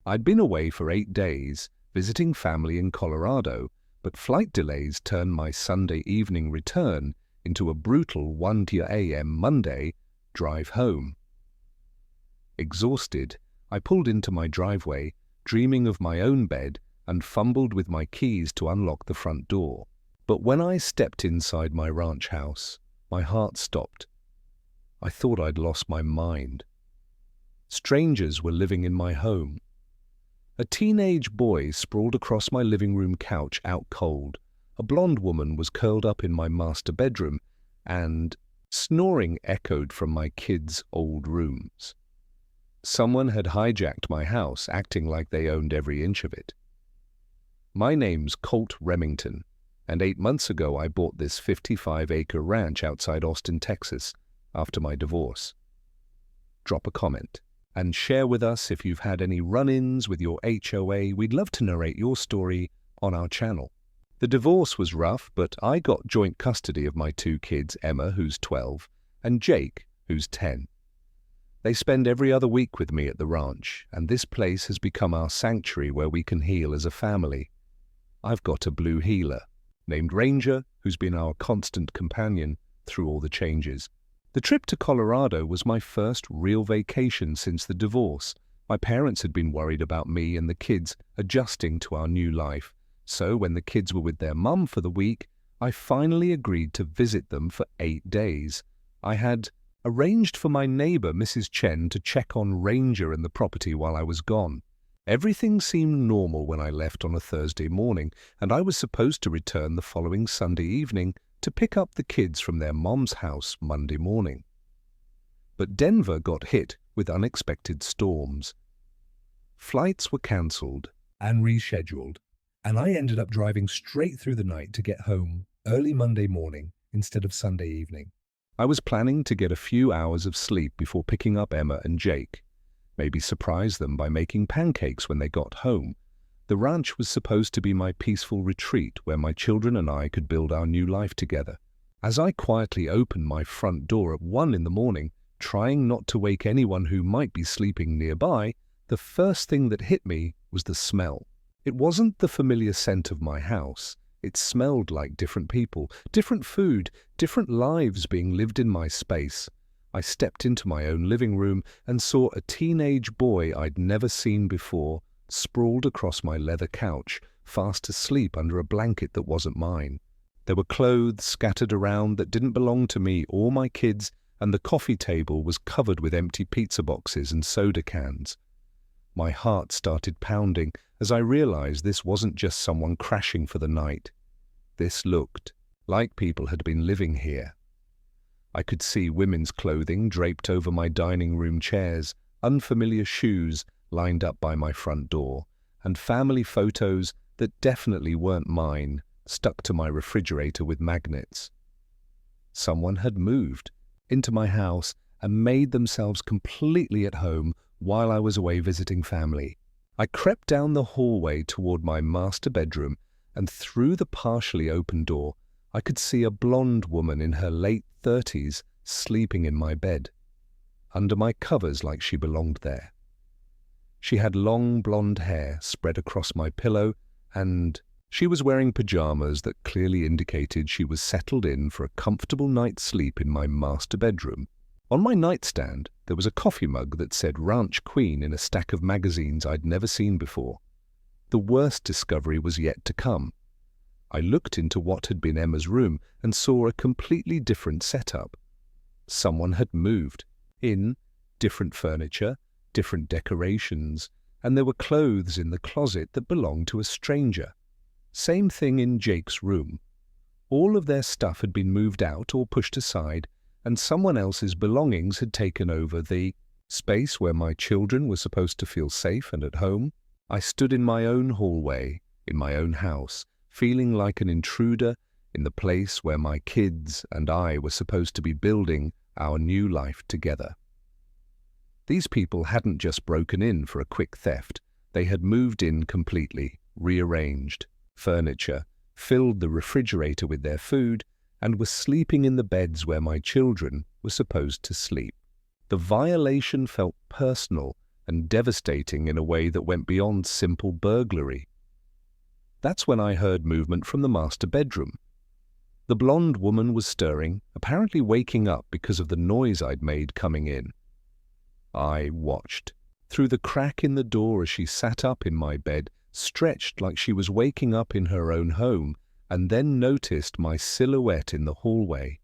I'd been away for 8 days, visiting family in Colorado, but flight delays turned my Sunday evening return into a brutal 1 a.m. Monday drive home. Exhausted, I pulled into my driveway, dreaming of my own bed, and fumbled with my keys to unlock the front door. But when I stepped inside my ranch house, my heart stopped. I thought I'd lost my mind. Strangers were living in my home. A teenage boy sprawled across my living room couch out cold. A blonde woman was curled up in my master bedroom, and snoring echoed from my kids' old rooms. Someone had hijacked my house, acting like they owned every inch of it. My name's Colt Remington, and 8 months ago I bought this 55-acre ranch outside Austin, Texas, after my divorce. Drop a comment and share with us if you've had any run-ins with your HOA. We'd love to narrate your story on our channel. The divorce was rough, but I got joint custody of my 2 kids, Emma, who's 12, and Jake, who's 10. They spend every other week with me at the ranch, and this place has become our sanctuary where we can heal as a family. I've got a blue healer named Ranger, who's been our constant companion through all the changes. The trip to Colorado was my first real vacation since the divorce. My parents had been worried about me and the kids adjusting to our new life, so when the kids were with their mum for the week, I finally agreed to visit them for 8 days. I had arranged for my neighbor, Mrs. Chen, to check on Ranger and the property while I was gone. Everything seemed normal when I left on a Thursday morning, and I was supposed to return the following Sunday evening to pick up the kids from their mom's house Monday morning. But Denver got hit with unexpected storms. Flights were cancelled and rescheduled, and I ended up driving straight through the night to get home early Monday morning instead of Sunday evening. I was planning to get a few hours of sleep before picking up Emma and Jake, maybe surprise them by making pancakes when they got home. The ranch was supposed to be my peaceful retreat where my children and I could build our new life together. As I quietly opened my front door at 1 in the morning, trying not to wake anyone who might be sleeping nearby, the first thing that hit me was the smell. It wasn't the familiar scent of my house. It smelled like different people, different food, different lives being lived in my space. I stepped into my own living room and saw a teenage boy I'd never seen before, sprawled across my leather couch, fast asleep under a blanket that wasn't mine. There were clothes scattered around that didn't belong to me or my kids, and the coffee table was covered with empty pizza boxes and soda cans. My heart started pounding as I realized this wasn't just someone crashing for the night. This looked like people had been living here. I could see women's clothing draped over my dining room chairs, unfamiliar shoes lined up by my front door, and family photos that definitely weren't mine, stuck to my refrigerator with magnets. Someone had moved into my house and made themselves completely at home while I was away visiting family. I crept down the hallway toward my master bedroom, and through the partially open door, I could see a blonde woman in her late 30s sleeping in my bed, under my covers like she belonged there. She had long blonde hair spread across my pillow, and she was wearing pajamas that clearly indicated she was settled in for a comfortable night's sleep in my master bedroom. On my nightstand, there was a coffee mug that said Ranch Queen in a stack of magazines I'd never seen before. The worst discovery was yet to come. I looked into what had been Emma's room and saw a completely different setup. Someone had moved in, different furniture, different decorations, and there were clothes in the closet that belonged to a stranger. Same thing in Jake's room. All of their stuff had been moved out or pushed aside, and someone else's belongings had taken over the space where my children were supposed to feel safe and at home. I stood in my own hallway, in my own house, feeling like an intruder in the place where my kids and I were supposed to be building our new life together. These people hadn't just broken in for a quick theft. They had moved in completely, rearranged furniture, filled the refrigerator with their food, and were sleeping in the beds where my children were supposed to sleep. The violation felt personal and devastating in a way that went beyond simple burglary. That's when I heard movement from the master bedroom. The blonde woman was stirring, apparently waking up because of the noise I'd made coming in. I watched through the crack in the door as she sat up in my bed, stretched like she was waking up in her own home, and then noticed my silhouette in the hallway.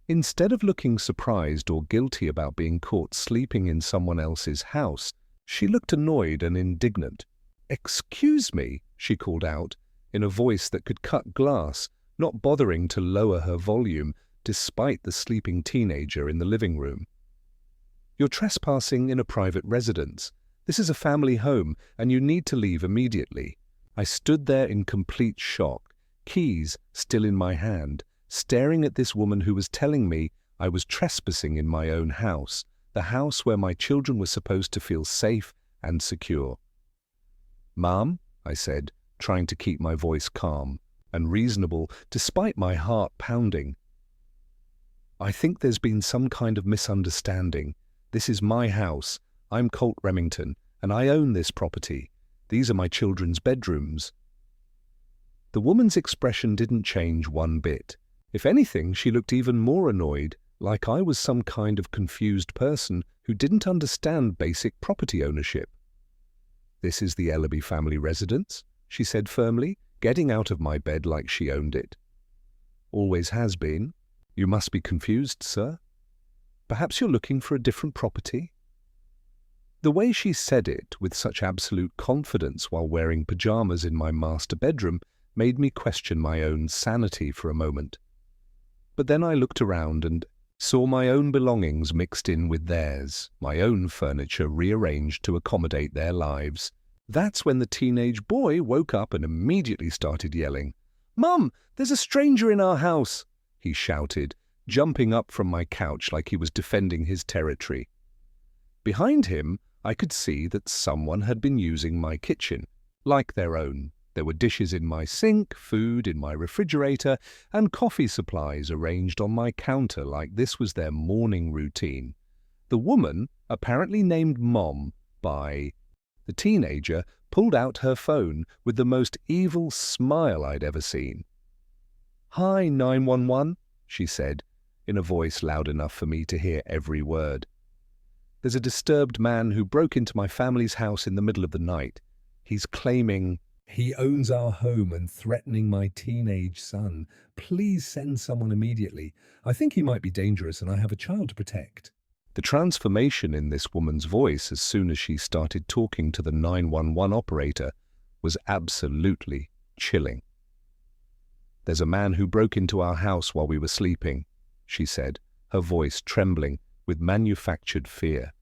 Instead of looking surprised or guilty about being caught sleeping in someone else's house, she looked annoyed and indignant. "Excuse me," she called out, in a voice that could cut glass, not bothering to lower her volume despite the sleeping teenager in the living room. "You're trespassing in a private residence. This is a family home, and you need to leave immediately." I stood there in complete shock, keys still in my hand, staring at this woman who was telling me I was trespassing in my own house, the house where my children were supposed to feel safe and secure. "Ma'am," I said, trying to keep my voice calm and reasonable despite my heart pounding, "I think there's been some kind of misunderstanding. This is my house. I'm Colt Remington, and I own this property. These are my children's bedrooms." The woman's expression didn't change one bit. If anything, she looked even more annoyed, like I was some kind of confused person who didn't understand basic property ownership. "This is the Ellaby family residence," she said firmly, getting out of my bed like she owned it. "Always has been. You must be confused, sir. Perhaps you're looking for a different property?" The way she said it with such absolute confidence while wearing pajamas in my master bedroom made me question my own sanity for a moment. But then I looked around and saw my own belongings mixed in with theirs, my own furniture rearranged to accommodate their lives. That's when the teenage boy woke up and immediately started yelling. "Mum, there's a stranger in our house!" he shouted, jumping up from my couch like he was defending his territory. Behind him, I could see that someone had been using my kitchen, like their own. There were dishes in my sink, food in my refrigerator, and coffee supplies arranged on my counter like this was their morning routine. The woman, apparently named Mom by the teenager, pulled out her phone with the most evil smile I'd ever seen. "Hi, 911, she said, in a voice loud enough for me to hear every word. "There's a disturbed man who broke into my family's house in the middle of the night. He's claiming he owns our home and threatening my teenage son. Please send someone immediately. I think he might be dangerous and I have a child to protect." The transformation in this woman's voice as soon as she started talking to the 911 operator was absolutely chilling. "There's a man who broke into our house while we were sleeping," she said, her voice trembling with manufactured fear.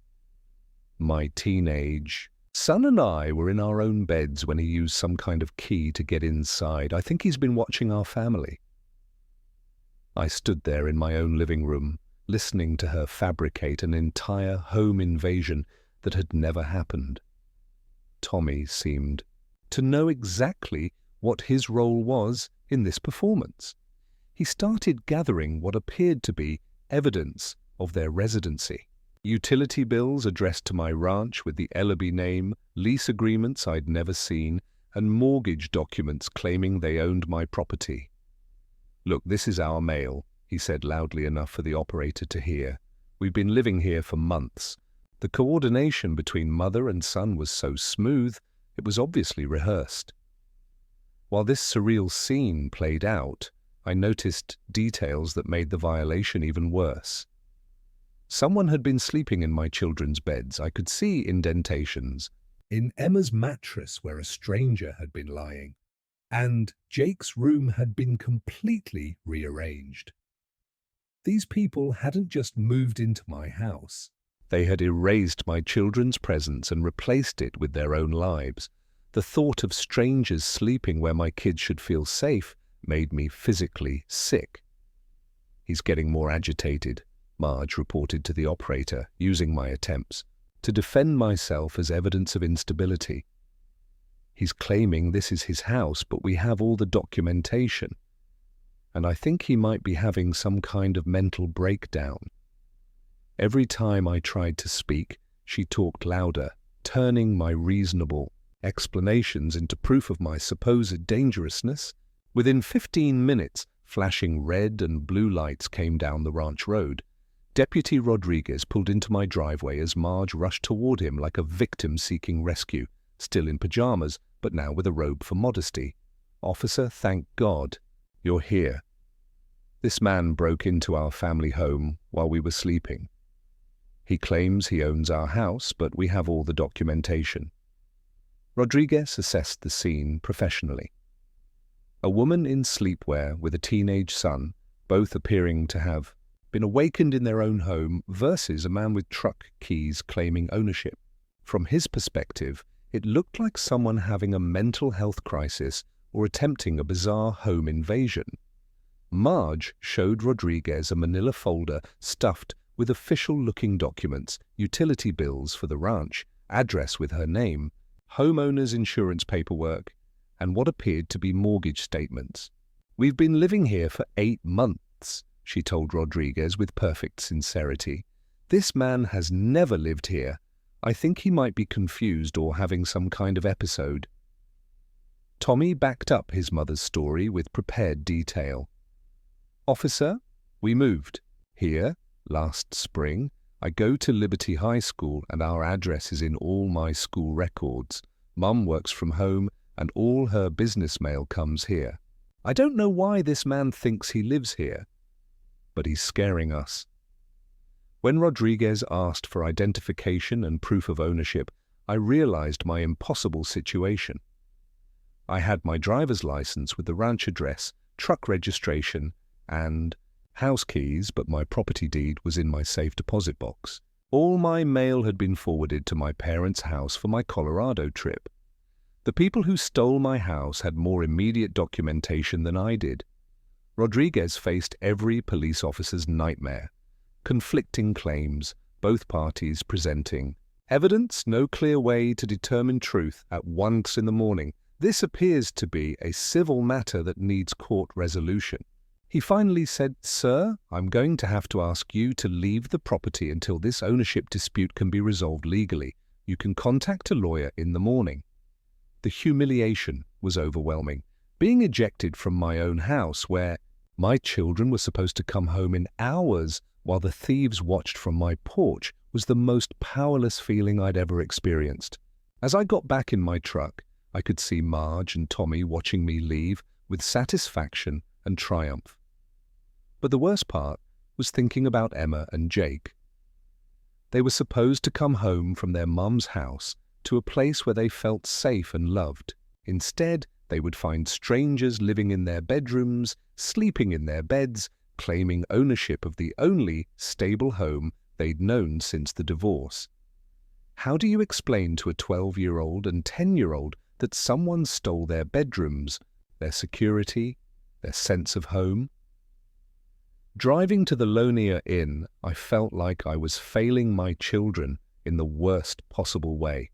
"My teenage son and I were in our own beds when he used some kind of key to get inside. I think he's been watching our family." I stood there in my own living room, listening to her fabricate an entire home invasion that had never happened. Tommy seemed to know exactly what his role was in this performance. He started gathering what appeared to be evidence of their residency. Utility bills addressed to my ranch with the Ellaby name, lease agreements I'd never seen, and mortgage documents claiming they owned my property. "Look, this is our mail," he said loudly enough for the operator to hear. "We've been living here for months. The coordination between mother and son was so smooth, it was obviously rehearsed." While this surreal scene played out, I noticed details that made the violation even worse. Someone had been sleeping in my children's beds. I could see indentations in Emma's mattress where a stranger had been lying, and Jake's room had been completely rearranged. These people hadn't just moved into my house. They had erased my children's presence and replaced it with their own lives. The thought of strangers sleeping where my kids should feel safe made me physically sick. "He's getting more agitated," Marge reported to the operator, using my attempts to defend myself as evidence of instability. "He's claiming this is his house, but we have all the documentation. And I think he might be having some kind of mental breakdown." Every time I tried to speak, She talked louder, turning my reasonable explanations into proof of my supposed dangerousness. Within 15 minutes, flashing red and blue lights came down the ranch road. Deputy Rodriguez pulled into my driveway as Marge rushed toward him like a victim seeking rescue, still in pajamas, but now with a robe for modesty. "Officer, thank God, you're here. This man broke into our family home while we were sleeping. He claims he owns our house, but we have all the documentation." Rodriguez assessed the scene professionally. A woman in sleepwear with a teenage son, both appearing to have been awakened in their own home, versus a man with truck keys claiming ownership. From his perspective, it looked like someone having a mental health crisis or attempting a bizarre home invasion. Marge showed Rodriguez a manila folder stuffed with official-looking documents, utility bills for the ranch, address with her name, homeowner's insurance paperwork, and what appeared to be mortgage statements. "We've been living here for 8 months, she told Rodriguez with perfect sincerity. "This man has never lived here. I think he might be confused or having some kind of episode." Tommy backed up his mother's story with prepared detail. "Officer, we moved here last spring. I go to Liberty High School and our address is in all my school records. Mum works from home and all her business mail comes here. I don't know why this man thinks he lives here, but he's scaring us." When Rodriguez asked for identification and proof of ownership, I realized my impossible situation. I had my driver's license with the ranch address, truck registration, and house keys, but my property deed was in my safe deposit box. All my mail had been forwarded to my parents' house for my Colorado trip. The people who stole my house had more immediate documentation than I did. Rodriguez faced every police officer's nightmare. Conflicting claims, both parties presenting evidence, no clear way to determine truth at once in the morning. This appears to be a civil matter that needs court resolution. He finally said, "Sir, I'm going to have to ask you to leave the property until this ownership dispute can be resolved legally. You can contact a lawyer in the morning." The humiliation was overwhelming. Being ejected from my own house, where my children were supposed to come home in hours while the thieves watched from my porch, was the most powerless feeling I'd ever experienced. As I got back in my truck, I could see Marge and Tommy watching me leave with satisfaction and triumph. But the worst part was thinking about Emma and Jake. They were supposed to come home from their mum's house to a place where they felt safe and loved. Instead, they would find strangers living in their bedrooms, sleeping in their beds, claiming ownership of the only stable home they'd known since the divorce. How do you explain to a 12-year-old and 10-year-old that someone stole their bedrooms, their security, their sense of home? Driving to the Lonia Inn, I felt like I was failing my children in the worst possible way.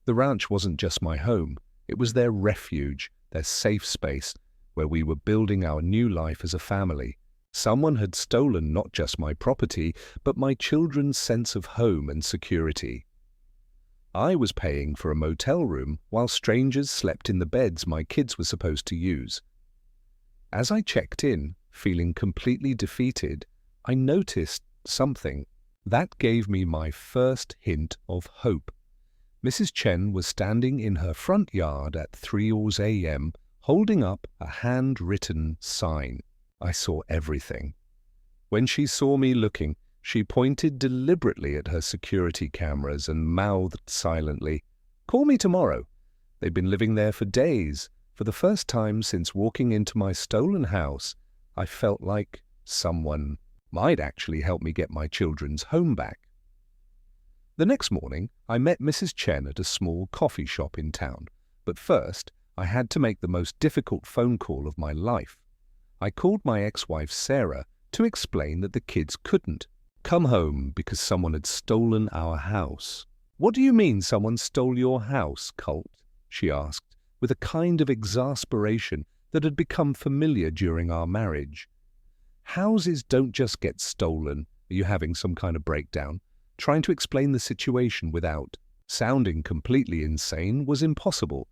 The ranch wasn't just my home, it was their refuge, their safe space, where we were building our new life as a family. Someone had stolen not just my property, but my children's sense of home and security. I was paying for a motel room while strangers slept in the beds my kids were supposed to use. As I checked in, feeling completely defeated, I noticed something that gave me my first hint of hope. Mrs. Chen was standing in her front yard at 3 a.m. holding up a handwritten sign. I saw everything. When she saw me looking, she pointed deliberately at her security cameras and mouthed silently, "Call me tomorrow." They'd been living there for days. For the first time since walking into my stolen house, I felt like someone might actually help me get my children's home back. The next morning, I met Mrs. Chen at a small coffee shop in town, but first, I had to make the most difficult phone call of my life. I called my ex-wife Sarah to explain that the kids couldn't come home because someone had stolen our house. "What do you mean someone stole your house, Colt?" she asked, with a kind of exasperation that had become familiar during our marriage. "Houses don't just get stolen. Are you having some kind of breakdown? Trying to explain the situation without sounding completely insane was impossible,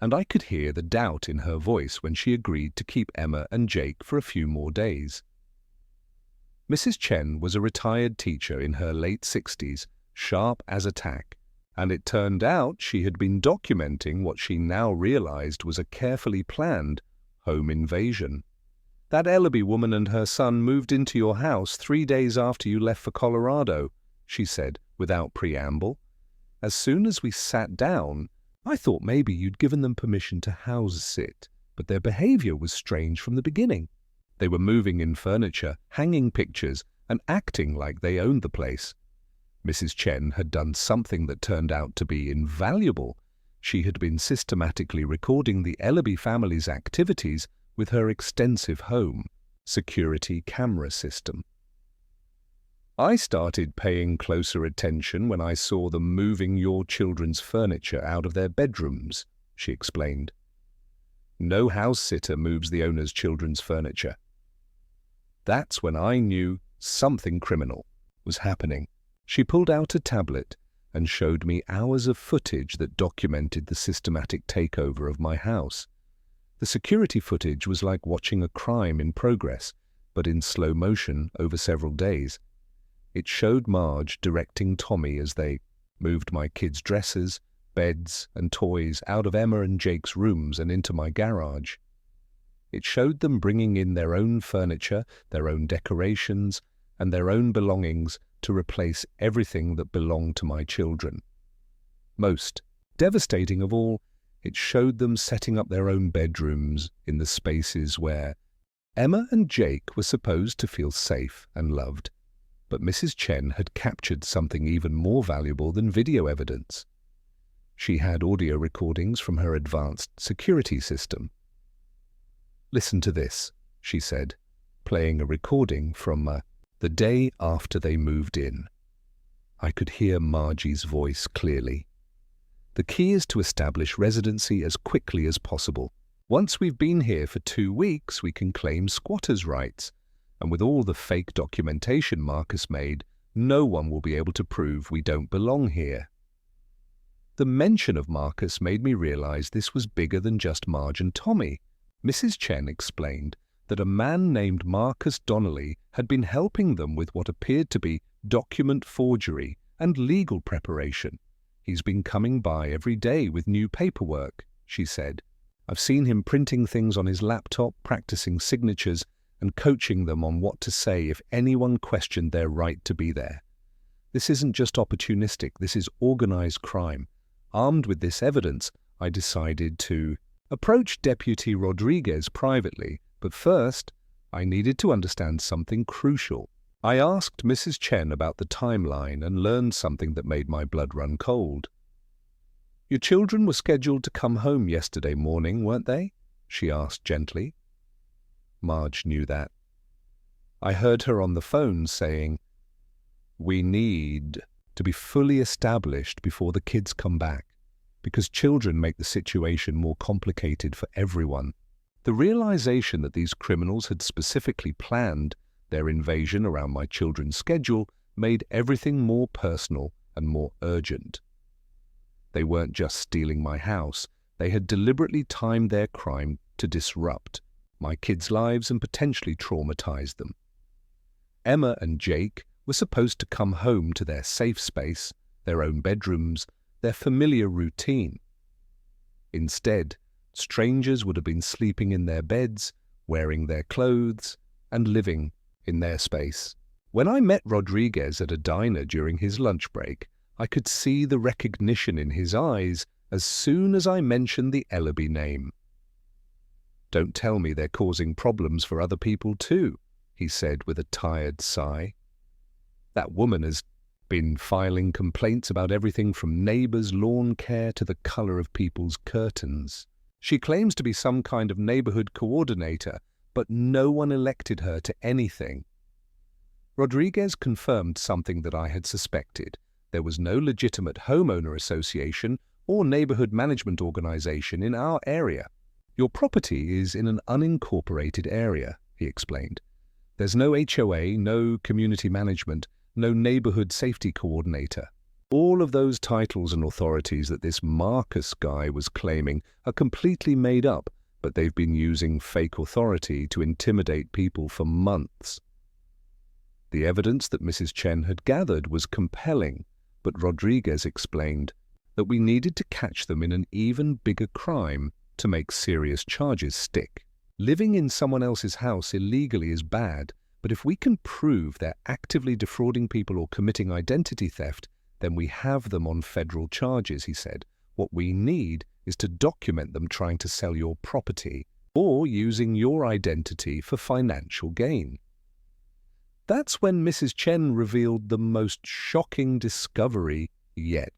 and I could hear the doubt in her voice when she agreed to keep Emma and Jake for a few more days. Mrs. Chen was a retired teacher in her late 60s, sharp as a tack, and it turned out she had been documenting what she now realized was a carefully planned home invasion. That Ellaby woman and her son moved into your house 3 days after you left for Colorado, she said without preamble. As soon as we sat down, I thought maybe you'd given them permission to house sit, but their behavior was strange from the beginning. They were moving in furniture, hanging pictures, and acting like they owned the place. Mrs. Chen had done something that turned out to be invaluable. She had been systematically recording the Ellaby family's activities with her extensive home security camera system. I started paying closer attention when I saw them moving your children's furniture out of their bedrooms, she explained. No house sitter moves the owner's children's furniture. That's when I knew something criminal was happening. She pulled out a tablet and showed me hours of footage that documented the systematic takeover of my house. The security footage was like watching a crime in progress, but in slow motion over several days. It showed Marge directing Tommy as they moved my kids' dresses, beds, and toys out of Emma and Jake's rooms and into my garage. It showed them bringing in their own furniture, their own decorations, and their own belongings to replace everything that belonged to my children. Most devastating of all, it showed them setting up their own bedrooms in the spaces where Emma and Jake were supposed to feel safe and loved. But Mrs. Chen had captured something even more valuable than video evidence. She had audio recordings from her advanced security system. Listen to this, she said, playing a recording from the day after they moved in. I could hear Margie's voice clearly. The key is to establish residency as quickly as possible. Once we've been here for 2 weeks, we can claim squatters' rights. And with all the fake documentation Marcus made, no one will be able to prove we don't belong here. The mention of Marcus made me realize this was bigger than just Marge and Tommy. Mrs. Chen explained that a man named Marcus Donnelly had been helping them with what appeared to be document forgery and legal preparation. He's been coming by every day with new paperwork, she said. I've seen him printing things on his laptop, practicing signatures, and coaching them on what to say if anyone questioned their right to be there. This isn't just opportunistic, this is organized crime. Armed with this evidence, I decided to approach Deputy Rodriguez privately, but first, I needed to understand something crucial. I asked Mrs. Chen about the timeline and learned something that made my blood run cold. Your children were scheduled to come home yesterday morning, weren't they? She asked gently. Marge knew that. I heard her on the phone saying, "We need to be fully established before the kids come back, because children make the situation more complicated for everyone." The realization that these criminals had specifically planned their invasion around my children's schedule made everything more personal and more urgent. They weren't just stealing my house, they had deliberately timed their crime to disrupt my kids' lives and potentially traumatize them. Emma and Jake were supposed to come home to their safe space, their own bedrooms, their familiar routine. Instead, strangers would have been sleeping in their beds, wearing their clothes, and living in their space. When I met Rodriguez at a diner during his lunch break, I could see the recognition in his eyes as soon as I mentioned the Ellaby name. "Don't tell me they're causing problems for other people too," he said with a tired sigh. "That woman has been filing complaints about everything from neighbors' lawn care to the color of people's curtains. She claims to be some kind of neighborhood coordinator, but no one elected her to anything." Rodriguez confirmed something that I had suspected. There was no legitimate homeowner association or neighborhood management organization in our area. "Your property is in an unincorporated area," he explained. "There's no HOA, no community management, no neighborhood safety coordinator. All of those titles and authorities that this Marcus guy was claiming are completely made up, but they've been using fake authority to intimidate people for months. The evidence that Mrs. Chen had gathered was compelling, but Rodriguez explained that we needed to catch them in an even bigger crime to make serious charges stick. Living in someone else's house illegally is bad, but if we can prove they're actively defrauding people or committing identity theft, then we have them on federal charges, he said. What we need is to document them trying to sell your property or using your identity for financial gain. That's when Mrs. Chen revealed the most shocking discovery yet.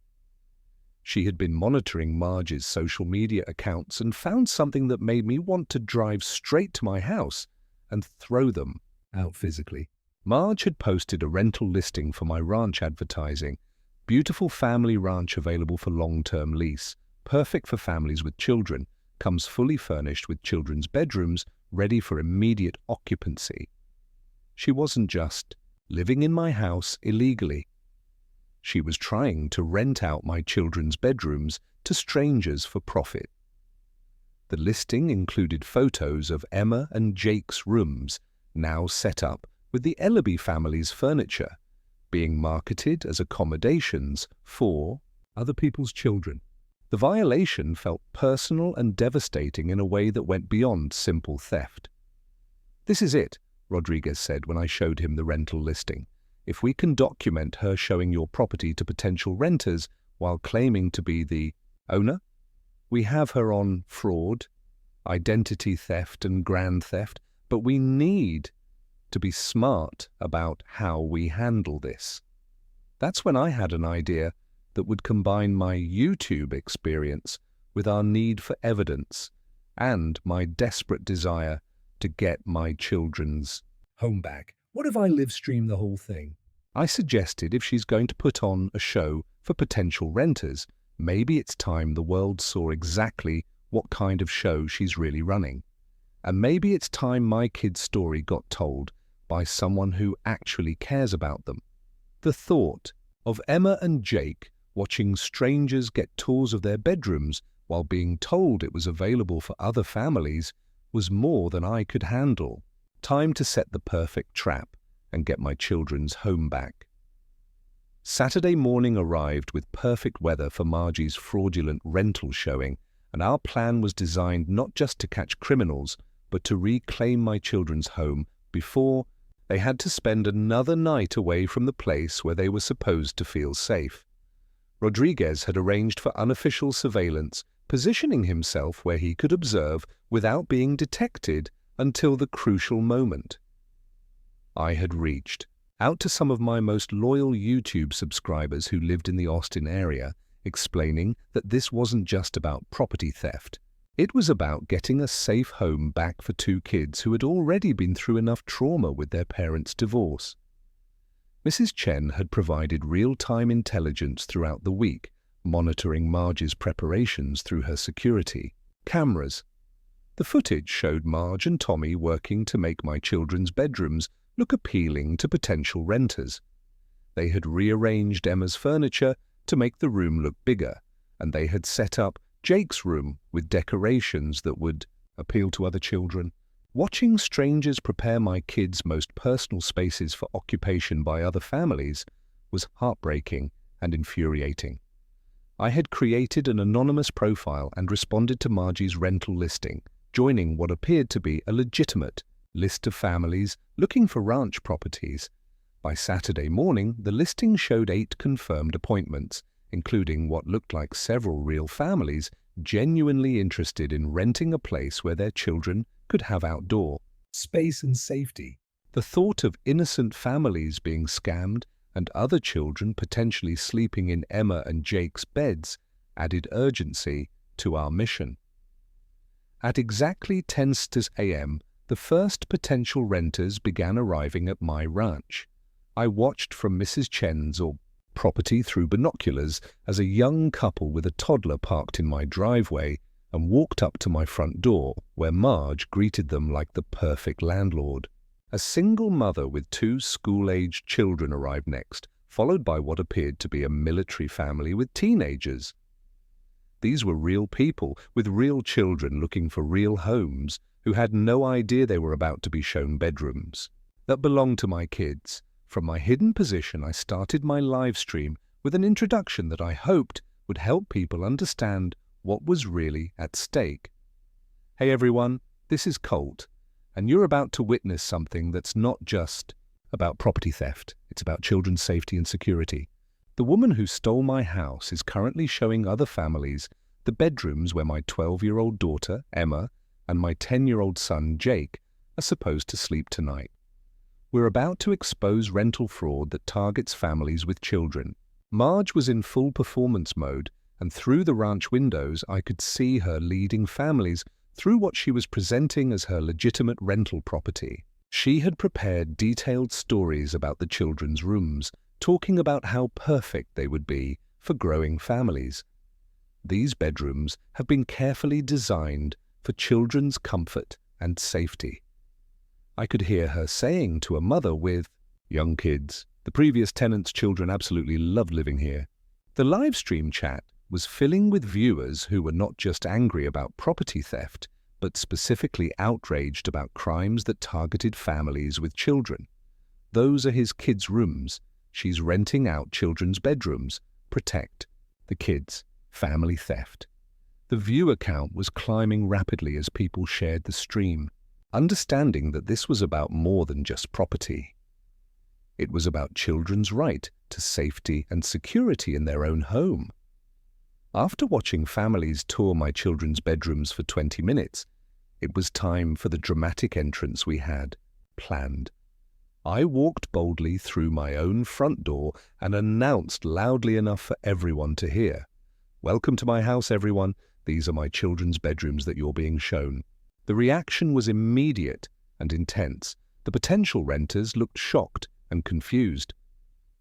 She had been monitoring Marge's social media accounts and found something that made me want to drive straight to my house and throw them out physically. Marge had posted a rental listing for my ranch advertising. Beautiful family ranch available for long-term lease, perfect for families with children, comes fully furnished with children's bedrooms ready for immediate occupancy. She wasn't just living in my house illegally. She was trying to rent out my children's bedrooms to strangers for profit. The listing included photos of Emma and Jake's rooms, now set up with the Ellaby family's furniture, being marketed as accommodations for other people's children. The violation felt personal and devastating in a way that went beyond simple theft. "This is it," Rodriguez said when I showed him the rental listing. "If we can document her showing your property to potential renters while claiming to be the owner, we have her on fraud, identity theft, and grand theft, but we need to be smart about how we handle this." That's when I had an idea that would combine my YouTube experience with our need for evidence and my desperate desire to get my children's home back. What if I live stream the whole thing? I suggested if she's going to put on a show for potential renters, maybe it's time the world saw exactly what kind of show she's really running. And maybe it's time my kid's story got told by someone who actually cares about them. The thought of Emma and Jake watching strangers get tours of their bedrooms while being told it was available for other families was more than I could handle. Time to set the perfect trap and get my children's home back. Saturday morning arrived with perfect weather for Margie's fraudulent rental showing, and our plan was designed not just to catch criminals, but to reclaim my children's home before they had to spend another night away from the place where they were supposed to feel safe. Rodriguez had arranged for unofficial surveillance, positioning himself where he could observe without being detected until the crucial moment. I had reached out to some of my most loyal YouTube subscribers who lived in the Austin area, explaining that this wasn't just about property theft. It was about getting a safe home back for two kids who had already been through enough trauma with their parents' divorce. Mrs. Chen had provided real-time intelligence throughout the week, monitoring Marge's preparations through her security cameras. The footage showed Marge and Tommy working to make my children's bedrooms look appealing to potential renters. They had rearranged Emma's furniture to make the room look bigger, and they had set up Jake's room with decorations that would appeal to other children. Watching strangers prepare my kids' most personal spaces for occupation by other families was heartbreaking and infuriating. I had created an anonymous profile and responded to Margie's rental listing, joining what appeared to be a legitimate list of families looking for ranch properties. By Saturday morning, the listing showed 8 confirmed appointments, including what looked like several real families genuinely interested in renting a place where their children could have outdoor space and safety. The thought of innocent families being scammed and other children potentially sleeping in Emma and Jake's beds added urgency to our mission. At exactly 10 a.m., the first potential renters began arriving at my ranch. I watched from Mrs. Chen's property through binoculars as a young couple with a toddler parked in my driveway and walked up to my front door, where Marge greeted them like the perfect landlord. A single mother with two school-aged children arrived next, followed by what appeared to be a military family with teenagers. These were real people with real children looking for real homes who had no idea they were about to be shown bedrooms that belonged to my kids. From my hidden position, I started my live stream with an introduction that I hoped would help people understand what was really at stake. Hey everyone, this is Colt, and you're about to witness something that's not just about property theft, it's about children's safety and security. The woman who stole my house is currently showing other families the bedrooms where my 12-year-old daughter, Emma, and my 10-year-old son, Jake, are supposed to sleep tonight. We're about to expose rental fraud that targets families with children. Marge was in full performance mode, and through the ranch windows I could see her leading families through what she was presenting as her legitimate rental property. She had prepared detailed stories about the children's rooms, talking about how perfect they would be for growing families. These bedrooms have been carefully designed for children's comfort and safety. I could hear her saying to a mother with young kids, "The previous tenant's children absolutely loved living here." The live stream chat was filling with viewers who were not just angry about property theft, but specifically outraged about crimes that targeted families with children. Those are his kids' rooms. She's renting out children's bedrooms. Protect the kids. Family theft. The viewer count was climbing rapidly as people shared the stream, understanding that this was about more than just property. It was about children's right to safety and security in their own home. After watching families tour my children's bedrooms for 20 minutes, it was time for the dramatic entrance we had planned. I walked boldly through my own front door and announced loudly enough for everyone to hear, "Welcome to my house, everyone. These are my children's bedrooms that you're being shown." The reaction was immediate and intense. The potential renters looked shocked and confused.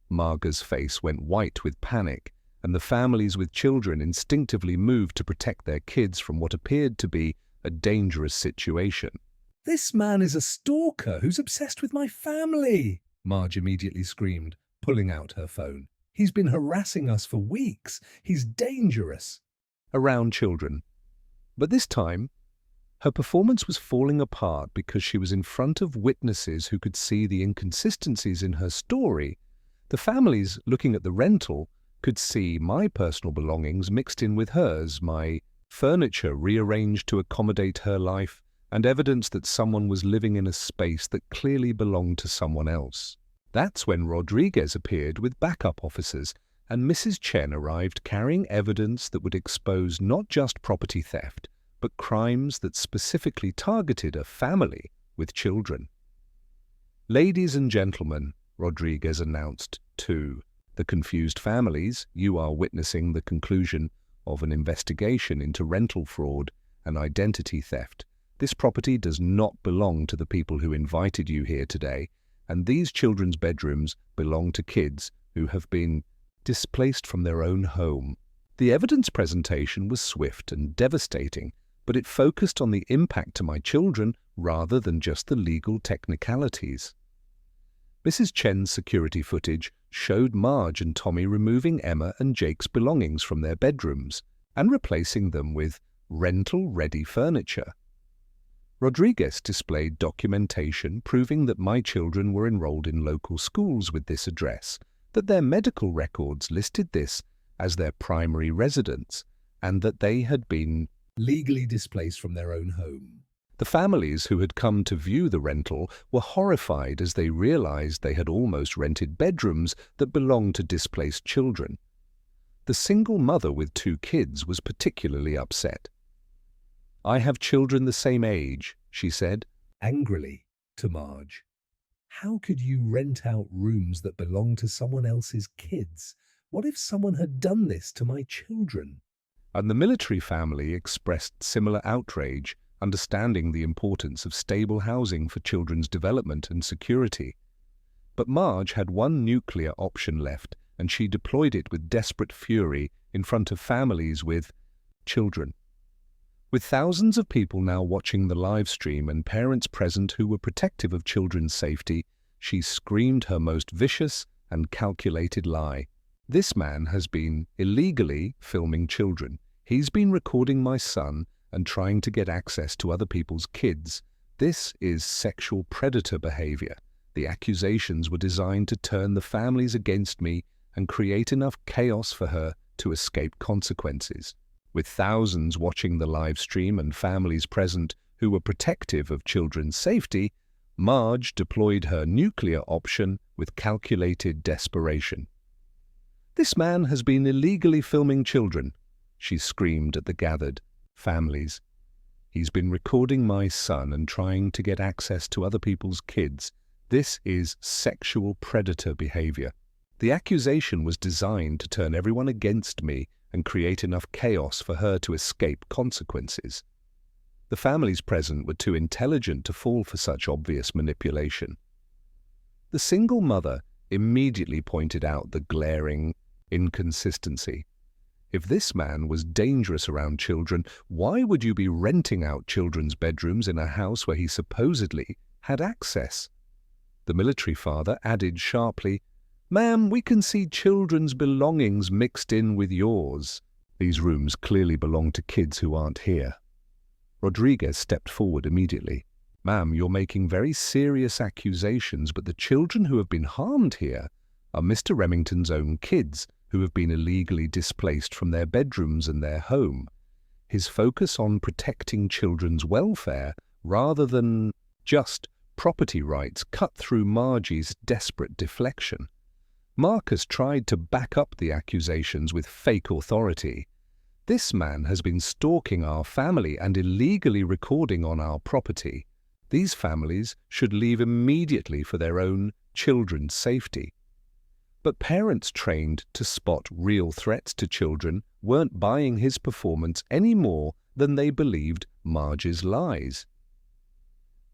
Marga's face went white with panic, and the families with children instinctively moved to protect their kids from what appeared to be a dangerous situation. "This man is a stalker who's obsessed with my family," Marge immediately screamed, pulling out her phone. "He's been harassing us for weeks. He's dangerous." Around children. But this time, her performance was falling apart because she was in front of witnesses who could see the inconsistencies in her story. The families looking at the rental could see my personal belongings mixed in with hers, my furniture rearranged to accommodate her life, and evidence that someone was living in a space that clearly belonged to someone else. That's when Rodriguez appeared with backup officers, and Mrs. Chen arrived carrying evidence that would expose not just property theft, but crimes that specifically targeted a family with children. "Ladies and gentlemen," Rodriguez announced to the confused families, "you are witnessing the conclusion of an investigation into rental fraud and identity theft. This property does not belong to the people who invited you here today, and these children's bedrooms belong to kids who have been displaced from their own home." The evidence presentation was swift and devastating, but it focused on the impact to my children rather than just the legal technicalities. Mrs. Chen's security footage showed Marge and Tommy removing Emma and Jake's belongings from their bedrooms and replacing them with rental-ready furniture. Rodriguez displayed documentation proving that my children were enrolled in local schools with this address, that their medical records listed this as their primary residence, and that they had been legally displaced from their own home. The families who had come to view the rental were horrified as they realized they had almost rented bedrooms that belonged to displaced children. The single mother with 2 kids was particularly upset. "I have children the same age," she said, angrily to Marge. "How could you rent out rooms that belong to someone else's kids? What if someone had done this to my children?" And the military family expressed similar outrage, understanding the importance of stable housing for children's development and security. But Marge had one nuclear option left, and she deployed it with desperate fury in front of families with children. With thousands of people now watching the live stream and parents present who were protective of children's safety, she screamed her most vicious and calculated lie. This man has been illegally filming children. He's been recording my son and trying to get access to other people's kids. This is sexual predator behavior. The accusations were designed to turn the families against me and create enough chaos for her to escape consequences. With thousands watching the live stream and families present who were protective of children's safety, Marge deployed her nuclear option with calculated desperation. "This man has been illegally filming children," she screamed at the gathered families. "He's been recording my son and trying to get access to other people's kids. This is sexual predator behavior. The accusation was designed to turn everyone against me and create enough chaos for her to escape consequences." The families present were too intelligent to fall for such obvious manipulation. The single mother immediately pointed out the glaring inconsistency. If this man was dangerous around children, why would you be renting out children's bedrooms in a house where he supposedly had access? The military father added sharply, "Ma'am, we can see children's belongings mixed in with yours. These rooms clearly belong to kids who aren't here." Rodriguez stepped forward immediately. "Ma'am, you're making very serious accusations, but the children who have been harmed here are Mr. Remington's own kids who have been illegally displaced from their bedrooms and their home. His focus on protecting children's welfare rather than just property rights cut through Margie's desperate deflection. Marcus tried to back up the accusations with fake authority. This man has been stalking our family and illegally recording on our property. These families should leave immediately for their own children's safety." But parents trained to spot real threats to children weren't buying his performance any more than they believed Marge's lies.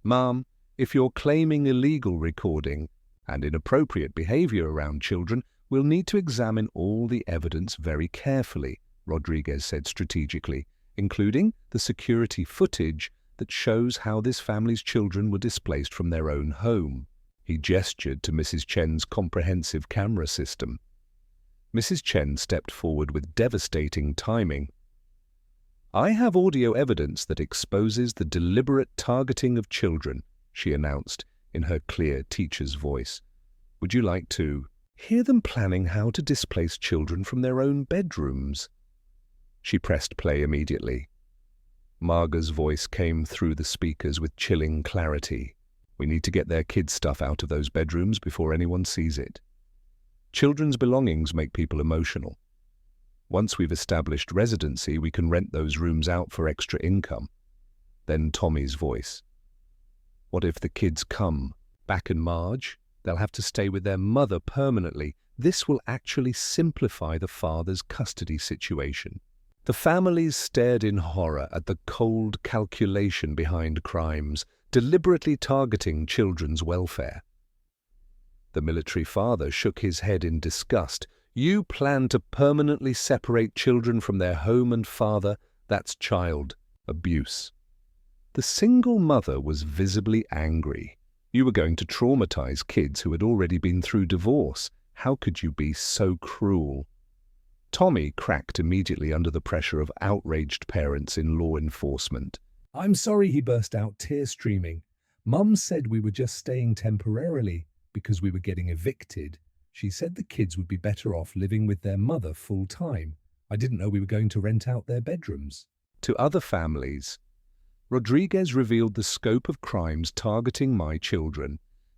"Ma'am, if you're claiming illegal recording and inappropriate behavior around children, we'll need to examine all the evidence very carefully," Rodriguez said strategically, including the security footage that shows how this family's children were displaced from their own home. He gestured to Mrs. Chen's comprehensive camera system. Mrs. Chen stepped forward with devastating timing. "I have audio evidence that exposes the deliberate targeting of children," she announced in her clear teacher's voice. "Would you like to hear them planning how to displace children from their own bedrooms?" She pressed play immediately. Marga's voice came through the speakers with chilling clarity. "We need to get their kids' stuff out of those bedrooms before anyone sees it. Children's belongings make people emotional. Once we've established residency, we can rent those rooms out for extra income." Then Tommy's voice. "What if the kids come back and Marge? They'll have to stay with their mother permanently. This will actually simplify the father's custody situation." The families stared in horror at the cold calculation behind crimes, deliberately targeting children's welfare. The military father shook his head in disgust. "You plan to permanently separate children from their home and father? That's child abuse." The single mother was visibly angry. "You were going to traumatize kids who had already been through divorce. How could you be so cruel?" Tommy cracked immediately under the pressure of outraged parents in law enforcement. "I'm sorry," he burst out, tears streaming. "Mum said we were just staying temporarily because we were getting evicted. She said the kids would be better off living with their mother full time. I didn't know we were going to rent out their bedrooms." To other families, Rodriguez revealed the scope of crimes targeting my children.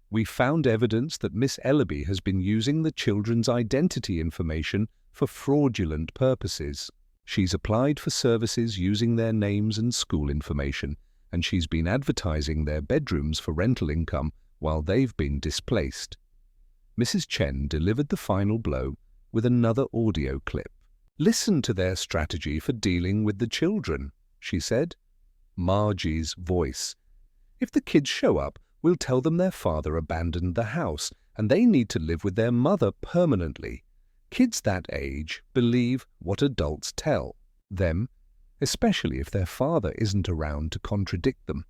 "We found evidence that Miss Ellaby has been using the children's identity information for fraudulent purposes. She's applied for services using their names and school information, and she's been advertising their bedrooms for rental income while they've been displaced." Mrs. Chen delivered the final blow with another audio clip. "Listen to their strategy for dealing with the children," she said. Margie's voice. "If the kids show up, we'll tell them their father abandoned the house and they need to live with their mother permanently. Kids that age believe what adults tell them, especially if their father isn't around to contradict them.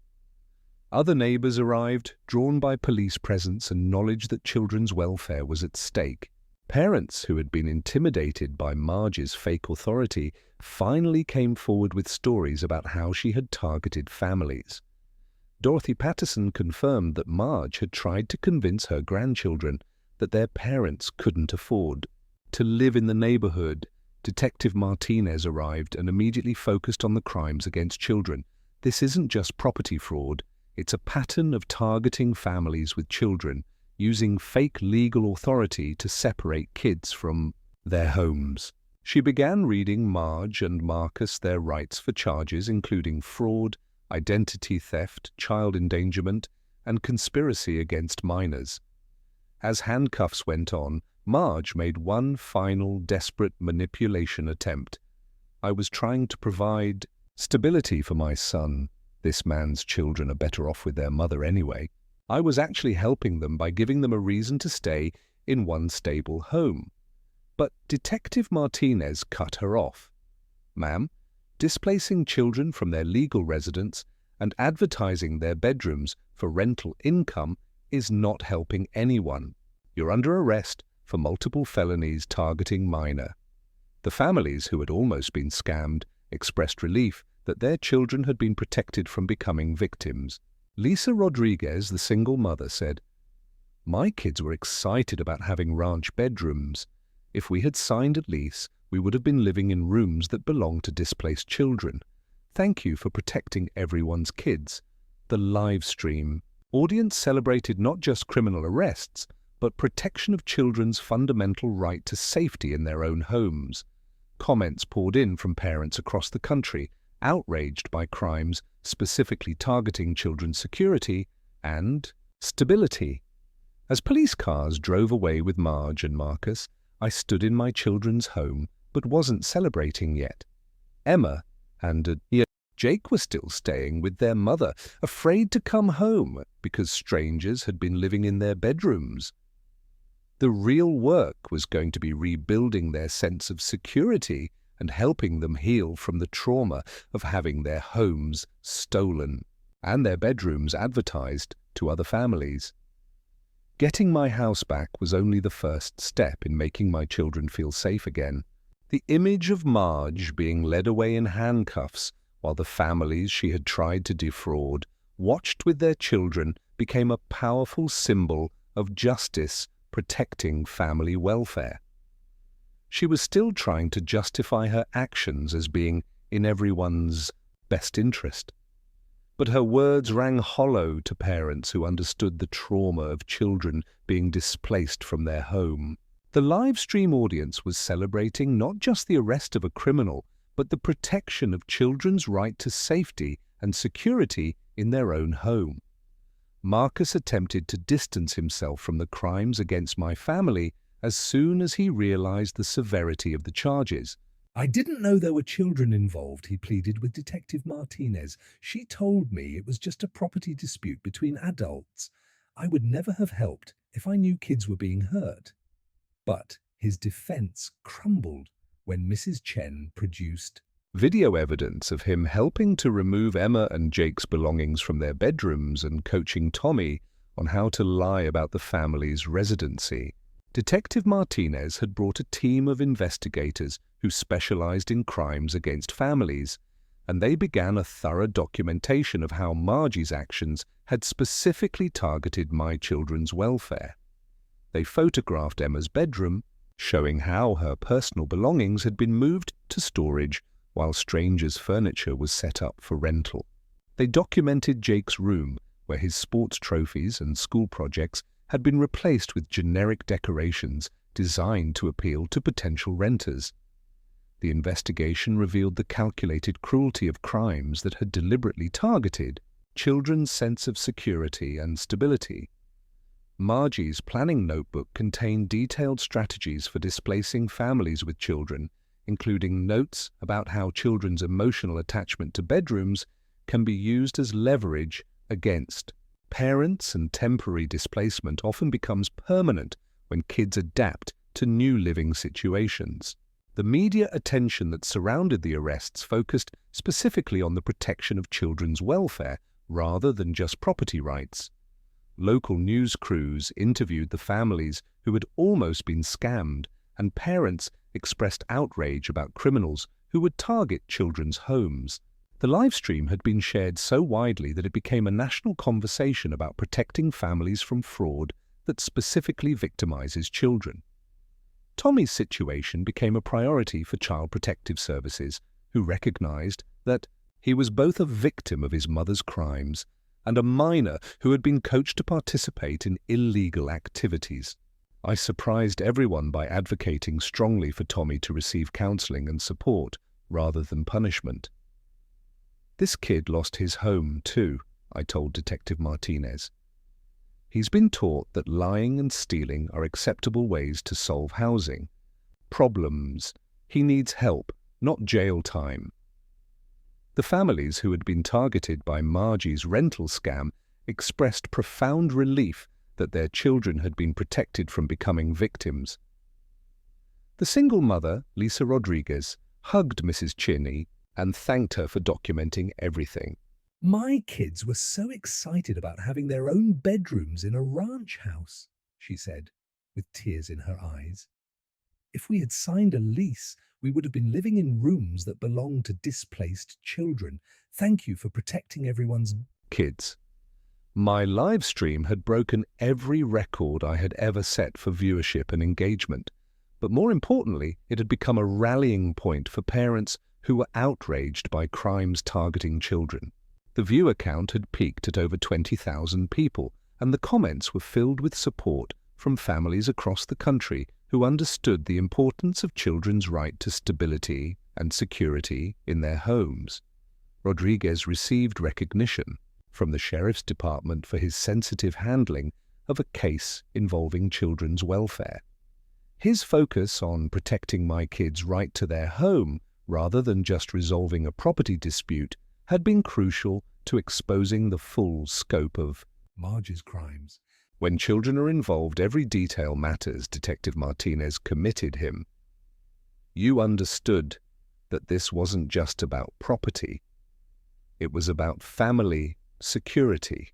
Other neighbors arrived, drawn by police presence and knowledge that children's welfare was at stake. Parents who had been intimidated by Marge's fake authority finally came forward with stories about how she had targeted families. Dorothy Patterson confirmed that Marge had tried to convince her grandchildren that their parents couldn't afford to live in the neighborhood. Detective Martinez arrived and immediately focused on the crimes against children. This isn't just property fraud, it's a pattern of targeting families with children, using fake legal authority to separate kids from their homes. She began reading Marge and Marcus their rights for charges including fraud, identity theft, child endangerment, and conspiracy against minors. As handcuffs went on, Marge made one final desperate manipulation attempt. "I was trying to provide stability for my son. This man's children are better off with their mother anyway. I was actually helping them by giving them a reason to stay in one stable home." But Detective Martinez cut her off. "Ma'am, displacing children from their legal residence and advertising their bedrooms for rental income is not helping anyone. You're under arrest for multiple felonies targeting minor." The families who had almost been scammed expressed relief that their children had been protected from becoming victims. Lisa Rodriguez, the single mother, said, "My kids were excited about having ranch bedrooms. If we had signed a lease, we would have been living in rooms that belong to displaced children. Thank you for protecting everyone's kids." The live stream audience celebrated not just criminal arrests, but protection of children's fundamental right to safety in their own homes. Comments poured in from parents across the country, outraged by crimes specifically targeting children's security and stability. As police cars drove away with Marge and Marcus, I stood in my children's home but wasn't celebrating yet. Emma and Jake were still staying with their mother, afraid to come home because strangers had been living in their bedrooms. The real work was going to be rebuilding their sense of security and helping them heal from the trauma of having their homes stolen and their bedrooms advertised to other families. Getting my house back was only the first step in making my children feel safe again. The image of Marge being led away in handcuffs while the families she had tried to defraud watched with their children became a powerful symbol of justice protecting family welfare. She was still trying to justify her actions as being in everyone's best interest. But her words rang hollow to parents who understood the trauma of children being displaced from their home. The live stream audience was celebrating not just the arrest of a criminal, but the protection of children's right to safety and security in their own home. Marcus attempted to distance himself from the crimes against my family as soon as he realized the severity of the charges. "I didn't know there were children involved," he pleaded with Detective Martinez. "She told me it was just a property dispute between adults. I would never have helped if I knew kids were being hurt." But his defense crumbled when Mrs. Chen produced video evidence of him helping to remove Emma and Jake's belongings from their bedrooms and coaching Tommy on how to lie about the family's residency. Detective Martinez had brought a team of investigators who specialized in crimes against families, and they began a thorough documentation of how Margie's actions had specifically targeted my children's welfare. They photographed Emma's bedroom, showing how her personal belongings had been moved to storage while strangers' furniture was set up for rental. They documented Jake's room, where his sports trophies and school projects had been replaced with generic decorations designed to appeal to potential renters. The investigation revealed the calculated cruelty of crimes that had deliberately targeted children's sense of security and stability. Margie's planning notebook contained detailed strategies for displacing families with children, including notes about how children's emotional attachment to bedrooms can be used as leverage against parents, and temporary displacement often becomes permanent when kids adapt to new living situations. The The media attention that surrounded the arrests focused specifically on the protection of children's welfare rather than just property rights. Local news crews interviewed the families who had almost been scammed, and parents expressed outrage about criminals who would target children's homes. The live stream had been shared so widely that it became a national conversation about protecting families from fraud that specifically victimizes children. Tommy's situation became a priority for Child Protective Services, who recognized that he was both a victim of his mother's crimes and a minor who had been coached to participate in illegal activities. I surprised everyone by advocating strongly for Tommy to receive counseling and support rather than punishment. "This kid lost his home too," I told Detective Martinez. "He's been taught that lying and stealing are acceptable ways to solve housing problems. He needs help, not jail time." The families who had been targeted by Margie's rental scam expressed profound relief that their children had been protected from becoming victims. The single mother, Lisa Rodriguez, hugged Mrs. Cheney and thanked her for documenting everything. "My kids were so excited about having their own bedrooms in a ranch house," she said, with tears in her eyes. "If we had signed a lease, we would have been living in rooms that belonged to displaced children. Thank you for protecting everyone's kids." My live stream had broken every record I had ever set for viewership and engagement, but more importantly, it had become a rallying point for parents who were outraged by crimes targeting children. The viewer count had peaked at over 20,000 people, and the comments were filled with support from families across the country who understood the importance of children's right to stability and security in their homes. Rodriguez received recognition from the Sheriff's Department for his sensitive handling of a case involving children's welfare. His focus on protecting my kids' right to their home rather than just resolving a property dispute had been crucial to exposing the full scope of Marge's crimes. "When children are involved, every detail matters," Detective Martinez committed him. "You understood that this wasn't just about property. It was about family security."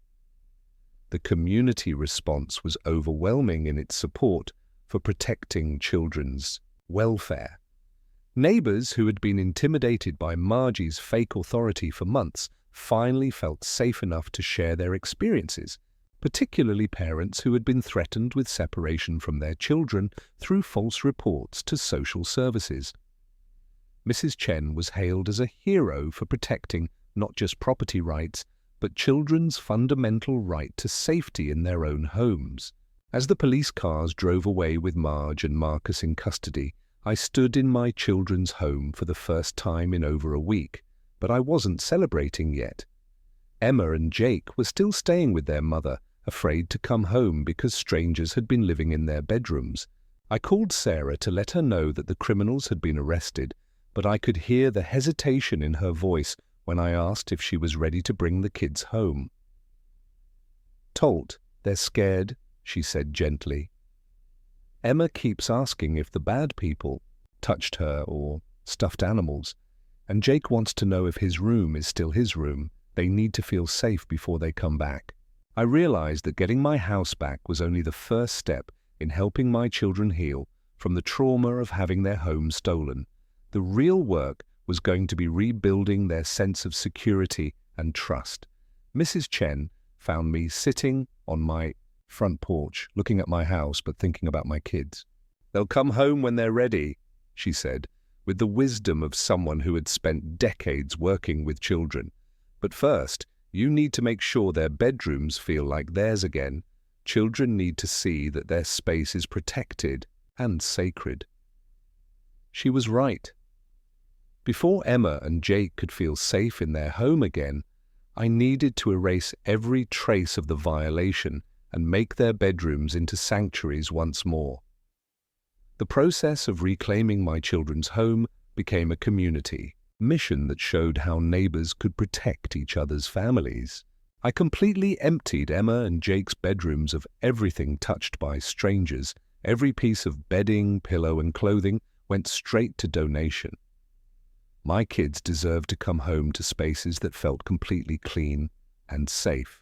The community response was overwhelming in its support for protecting children's welfare. Neighbors who had been intimidated by Margie's fake authority for months finally felt safe enough to share their experiences, particularly parents who had been threatened with separation from their children through false reports to social services. Mrs. Chen was hailed as a hero for protecting not just property rights, but children's fundamental right to safety in their own homes. As the police cars drove away with Marge and Marcus in custody, I stood in my children's home for the first time in over a week, but I wasn't celebrating yet. Emma and Jake were still staying with their mother, afraid to come home because strangers had been living in their bedrooms. I called Sarah to let her know that the criminals had been arrested, but I could hear the hesitation in her voice when I asked if she was ready to bring the kids home. "Tolt, they're scared," she said gently. "Emma keeps asking if the bad people touched her or stuffed animals, and Jake wants to know if his room is still his room. They need to feel safe before they come back." I realized that getting my house back was only the first step in helping my children heal from the trauma of having their home stolen. The real work was going to be rebuilding their sense of security and trust. Mrs. Chen found me sitting on my front porch, looking at my house but thinking about my kids. "They'll come home when they're ready," she said, with the wisdom of someone who had spent decades working with children. "But first, you need to make sure their bedrooms feel like theirs again. Children need to see that their space is protected and sacred." She was right. Before Emma and Jake could feel safe in their home again, I needed to erase every trace of the violation and make their bedrooms into sanctuaries once more. The process of reclaiming my children's home became a community mission that showed how neighbors could protect each other's families. I completely emptied Emma and Jake's bedrooms of everything touched by strangers. Every piece of bedding, pillow, and clothing went straight to donation. My kids deserved to come home to spaces that felt completely clean and safe.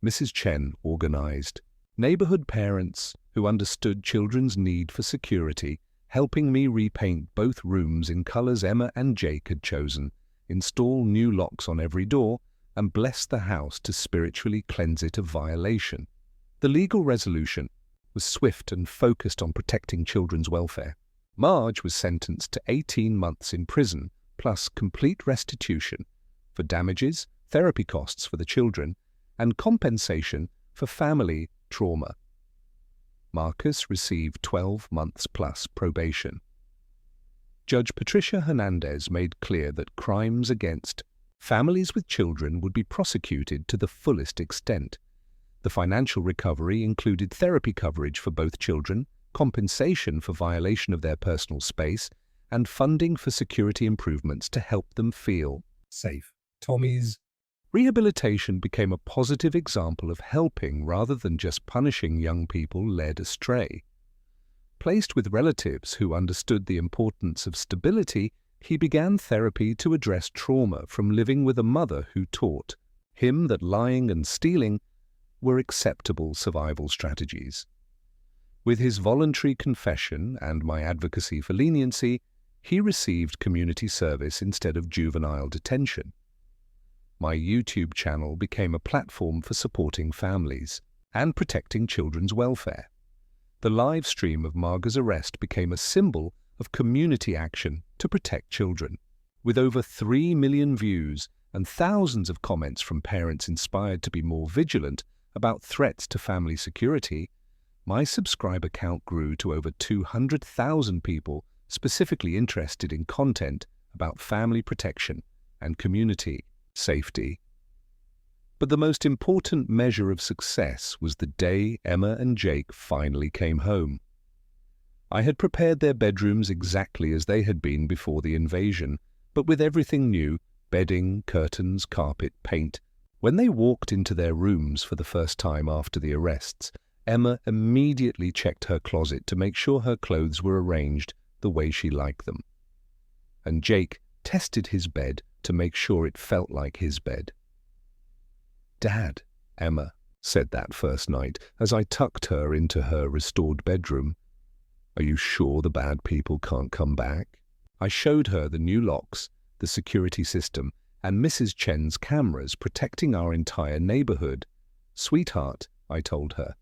Mrs. Chen organized neighborhood parents who understood children's need for security, helping me repaint both rooms in colors Emma and Jake had chosen, install new locks on every door, and bless the house to spiritually cleanse it of violation. The legal resolution was swift and focused on protecting children's welfare. Marge was sentenced to 18 months in prison, plus complete restitution for damages, therapy costs for the children, and compensation for family trauma. Marcus received 12 months plus probation. Judge Patricia Hernandez made clear that crimes against families with children would be prosecuted to the fullest extent. The financial recovery included therapy coverage for both children, compensation for violation of their personal space, and funding for security improvements to help them feel safe. Tommy's rehabilitation became a positive example of helping rather than just punishing young people led astray. Placed with relatives who understood the importance of stability, he began therapy to address trauma from living with a mother who taught him that lying and stealing were acceptable survival strategies. With his voluntary confession and my advocacy for leniency, he received community service instead of juvenile detention. My YouTube channel became a platform for supporting families and protecting children's welfare. The live stream of Marga's arrest became a symbol of community action to protect children. With over 3 million views and thousands of comments from parents inspired to be more vigilant about threats to family security, my subscriber count grew to over 200,000 people specifically interested in content about family protection and community safety. But the most important measure of success was the day Emma and Jake finally came home. I had prepared their bedrooms exactly as they had been before the invasion, but with everything new: bedding, curtains, carpet, paint. When they walked into their rooms for the first time after the arrests, Emma immediately checked her closet to make sure her clothes were arranged the way she liked them. And Jake tested his bed to make sure it felt like his bed. "Dad," Emma said that first night as I tucked her into her restored bedroom, "are you sure the bad people can't come back?" I showed her the new locks, the security system, and Mrs. Chen's cameras protecting our entire neighborhood. "Sweetheart," I told her,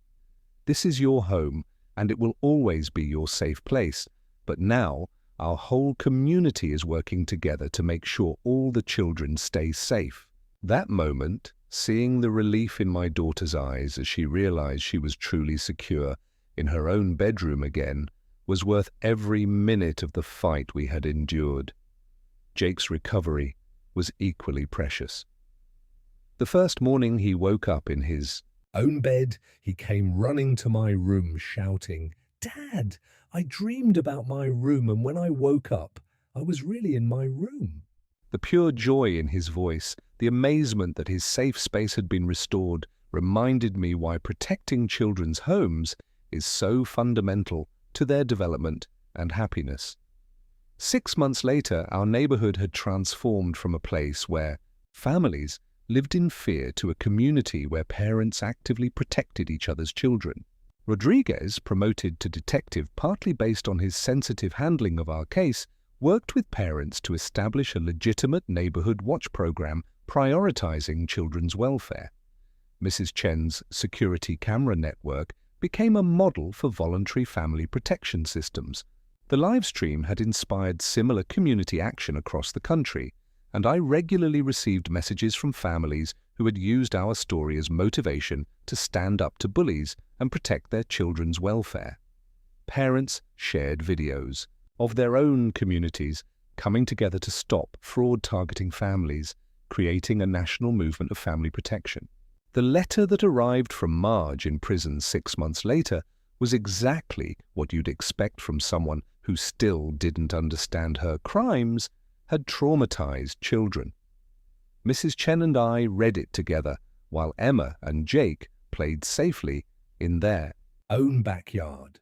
"this is your home, and it will always be your safe place, but now our whole community is working together to make sure all the children stay safe." That moment, seeing the relief in my daughter's eyes as she realized she was truly secure in her own bedroom again, was worth every minute of the fight we had endured. Jake's recovery was equally precious. The first morning he woke up in his own bed, he came running to my room shouting, "Dad, I dreamed about my room, and when I woke up, I was really in my room." The pure joy in his voice, the amazement that his safe space had been restored, reminded me why protecting children's homes is so fundamental to their development and happiness. 6 months later, our neighborhood had transformed from a place where families lived in fear to a community where parents actively protected each other's children. Rodriguez, promoted to detective partly based on his sensitive handling of our case, worked with parents to establish a legitimate neighborhood watch program prioritizing children's welfare. Mrs. Chen's security camera network became a model for voluntary family protection systems. The live stream had inspired similar community action across the country, and I regularly received messages from families who had used our story as motivation to stand up to bullies and protect their children's welfare. Parents shared videos of their own communities coming together to stop fraud targeting families, creating a national movement of family protection. The letter that arrived from Marge in prison 6 months later was exactly what you'd expect from someone who still didn't understand her crimes had traumatized children. Mrs. Chen and I read it together while Emma and Jake played safely in their own backyard.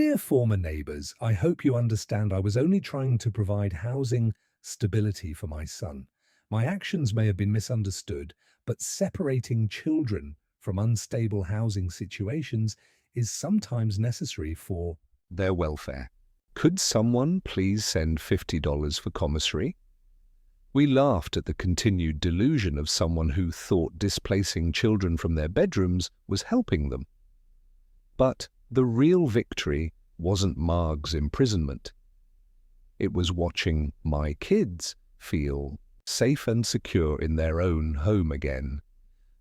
Dear former neighbours, I hope you understand I was only trying to provide housing stability for my son. My actions may have been misunderstood, but separating children from unstable housing situations is sometimes necessary for Their welfare. Could someone please send $50 for commissary? We laughed at the continued delusion of someone who thought displacing children from their bedrooms was helping them. But the real victory wasn't Marg's imprisonment. It was watching my kids feel safe and secure in their own home again,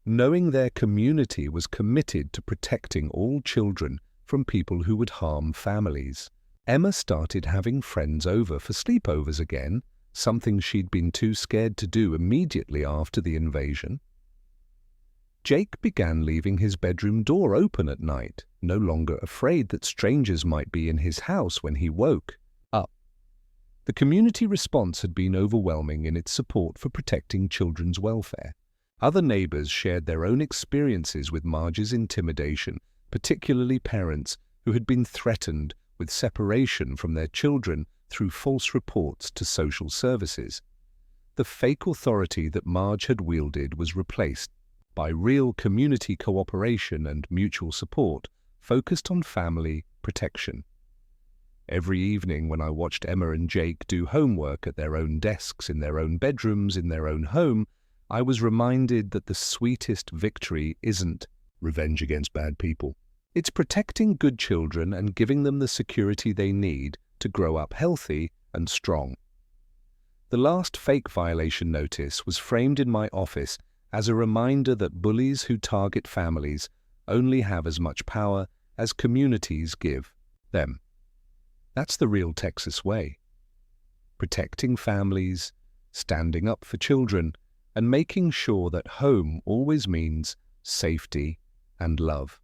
knowing their community was committed to protecting all children from people who would harm families. Emma started having friends over for sleepovers again, something she'd been too scared to do immediately after the invasion. Jake began leaving his bedroom door open at night, no longer afraid that strangers might be in his house when he woke up. The community response had been overwhelming in its support for protecting children's welfare. Other neighbors shared their own experiences with Marge's intimidation, particularly parents who had been threatened with separation from their children through false reports to social services. The fake authority that Marge had wielded was replaced by real community cooperation and mutual support focused on family protection. Every evening when I watched Emma and Jake do homework at their own desks, in their own bedrooms, in their own home, I was reminded that the sweetest victory isn't revenge against bad people. It's protecting good children and giving them the security they need to grow up healthy and strong. The last fake violation notice was framed in my office as a reminder that bullies who target families only have as much power as communities give them. That's the real Texas way. Protecting families, standing up for children, and making sure that home always means safety and love.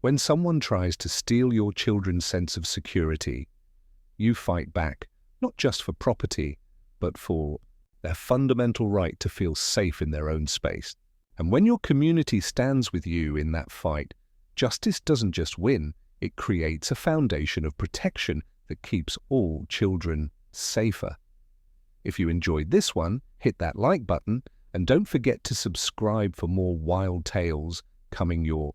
When someone tries to steal your children's sense of security, you fight back, not just for property, but for their fundamental right to feel safe in their own space. And when your community stands with you in that fight, justice doesn't just win, it creates a foundation of protection that keeps all children safer. If you enjoyed this one, hit that like button, and don't forget to subscribe for more wild tales coming your